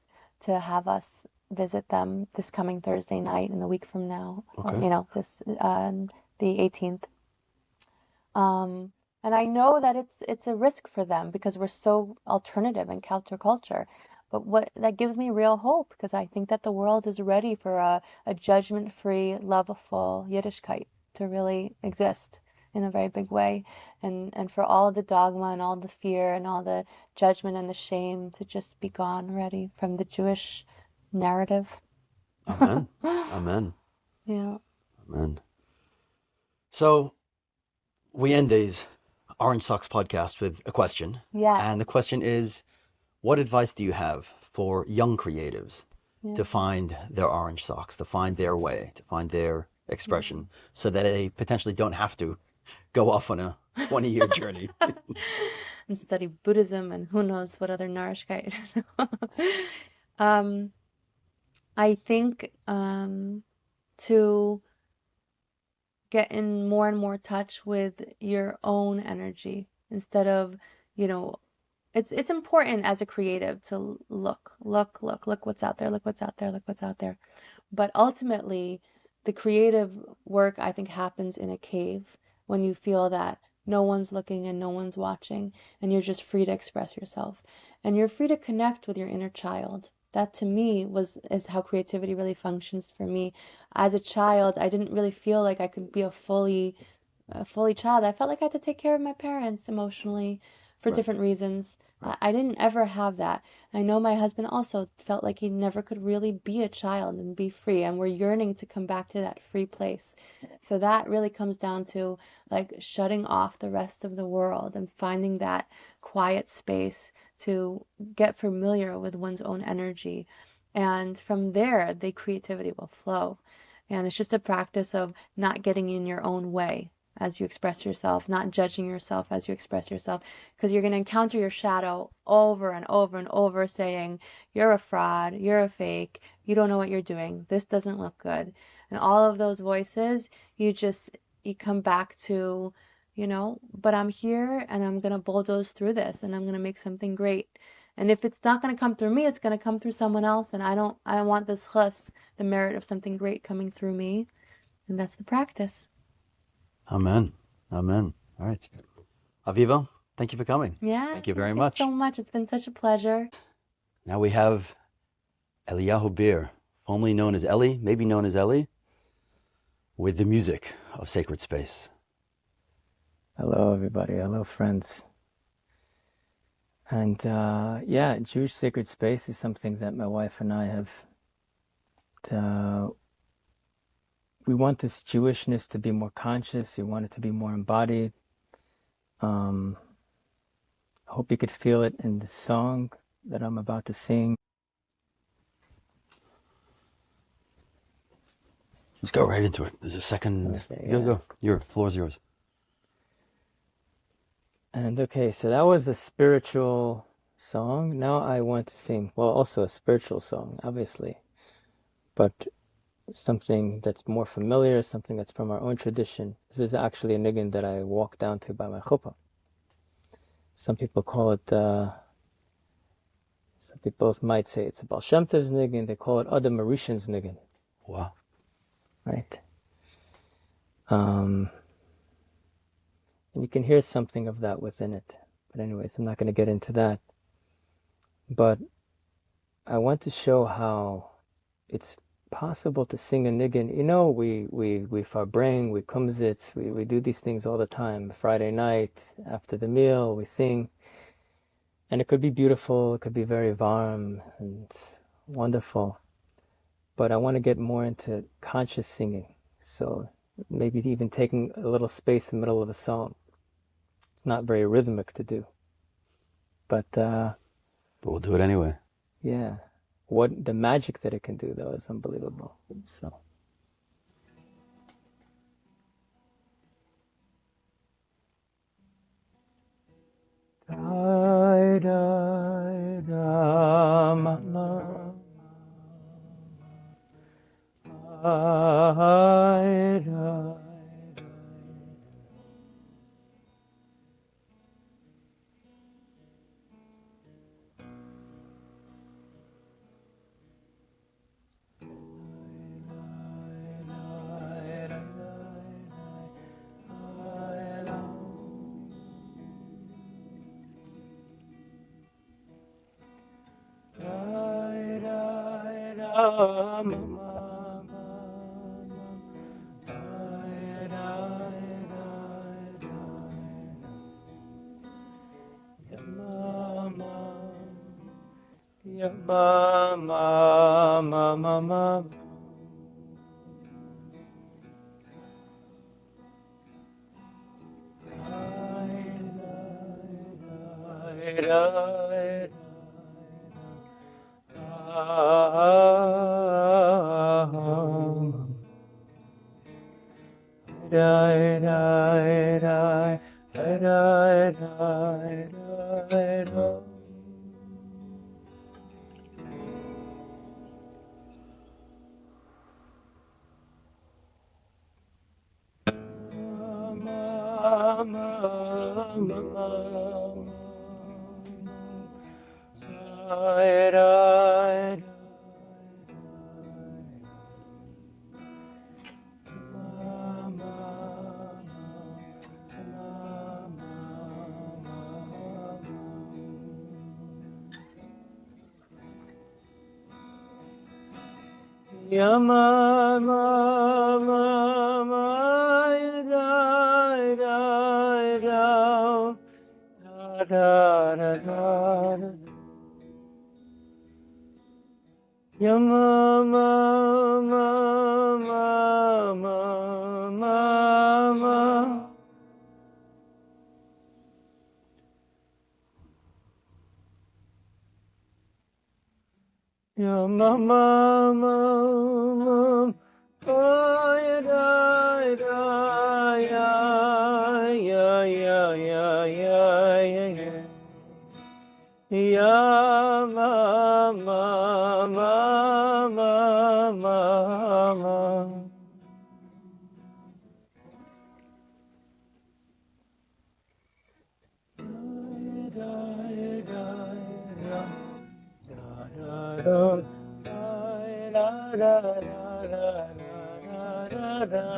to have us visit them this coming Thursday night and a week from now. Okay. The 18th. And I know that it's a risk for them because we're so alternative and counterculture. But what that gives me real hope because I think that the world is ready for a judgment-free, loveful Yiddishkeit to really exist in a very big way, and for all of the dogma and all the fear and all the judgment and the shame to just be gone already from the Jewish narrative. Amen. Amen. Yeah. Amen. So we end these Orange Socks podcast with a question. Yes. And the question is, what advice do you have for young creatives to find their orange socks, to find their way, to find their expression, so that they potentially don't have to go off on a 20-year journey and study Buddhism and who knows what other nourishkeit. I think to get in more and more touch with your own energy instead of, it's important as a creative to look what's out there, look what's out there, look what's out there. But ultimately, the creative work I think happens in a cave when you feel that no one's looking and no one's watching, and you're just free to express yourself. And you're free to connect with your inner child. That to me is how creativity really functions for me. As a child, I didn't really feel like I could be a fully child. I felt like I had to take care of my parents emotionally for different reasons. I didn't ever have that. I know my husband also felt like he never could really be a child and be free, and we're yearning to come back to that free place. So that really comes down to like shutting off the rest of the world and finding that quiet space to get familiar with one's own energy. And from there, the creativity will flow. And it's just a practice of not getting in your own way as you express yourself, not judging yourself as you express yourself, because you're going to encounter your shadow over and over and over saying, you're a fraud, you're a fake, you don't know what you're doing, this doesn't look good. And all of those voices, you come back to, but I'm here and I'm going to bulldoze through this and I'm going to make something great. And if it's not going to come through me, it's going to come through someone else. And I want this chus, the merit of something great coming through me. And that's the practice. Amen. Amen. All right. Aviva, thank you for coming. Yeah. Thank you very much. Thank you so much. It's been such a pleasure. Now we have Eliyahu Beer, formerly known as Eli, maybe known as Eli, with the music of Sacred Space. Hello, everybody. Hello, friends. And Jewish Sacred Space is something that my wife and I have. We want this Jewishness to be more conscious. We want it to be more embodied. I hope you could feel it in the song that I'm about to sing. Let's go right into it. There's a second. Okay, Go. Your floor's yours. And okay, so that was a spiritual song. Now I want to sing, well, also a spiritual song, obviously, but something that's more familiar, something that's from our own tradition. This is actually a niggin that I walked down to by my chuppah. Some people call it, some people might say it's a Baal Shem Tov's niggin. They call it Adam Arishan's niggin. Wow. Right? And you can hear something of that within it. But anyways, I'm not going to get into that. But I want to show how it's possible to sing a niggin. We farbring, we kumsitz, we do these things all the time. Friday night, after the meal, we sing. And it could be beautiful, it could be very warm and wonderful. But I want to get more into conscious singing. So maybe even taking a little space in the middle of a song. It's not very rhythmic to do. But we'll do it anyway. Yeah. what the magic that it can do, though, is unbelievable. So. Da, da, da, ma, ma, da, da.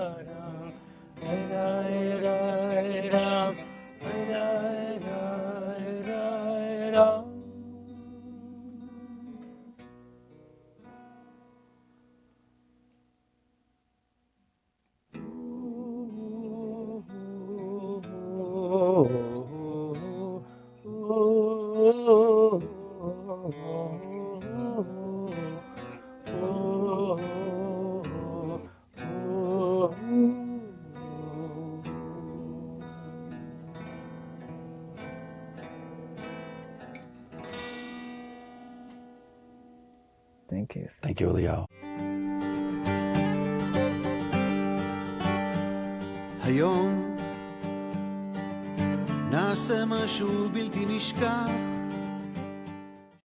Thank you. Thank you, Eliyahu. היום נעשה משהו בלתי נשכח